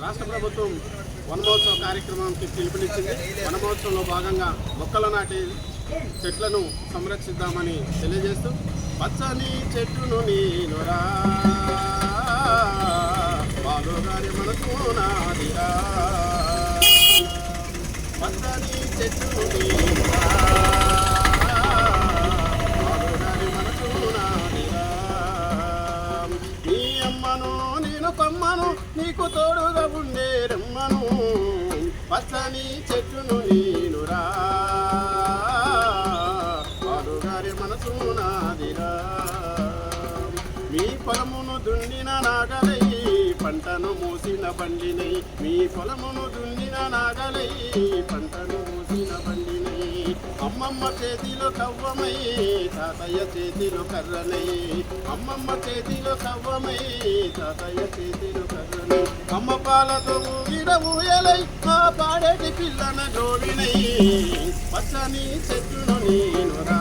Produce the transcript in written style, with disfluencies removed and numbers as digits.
రాష్ట్ర ప్రభుత్వం వనమహోత్సవ కార్యక్రమానికి పిలుపునిచ్చింది. వనమహోత్సవంలో భాగంగా మొక్కలు నాటి చెట్లను సంరక్షిద్దామని తెలియజేస్తూ పచ్చని చెట్టును నీనురా బాలుగారి మనసు నాదిరా పచ్చని చెట్టును నీనురా బాలుగారి మనసు నాదిరా నీ అమ్మను నేను కొమ్మను నీకు తోడుగా ఉండే రమ్మను పచ్చని చెట్టును నీనురా బాలుగారి మనసు నాదిరా మీ పొలమును దున్నిన నాగలై పంటను మూసిన బండినై మీ పొలమును దున్నిన నాగలై పంటను మూసిన బండినై అమ్మమ్మ చేతిలో కవ్వమై తాతయ్య చేతిలో కర్రనై అమ్మమ్మ చేతిలో కవ్వమై తాతయ్య చేతిలో కర్రనై అమ్మ పాలతో ఊయలై ఆ పాడేటి పిల్లన జోడినై పచ్చని చెట్టును నేనురా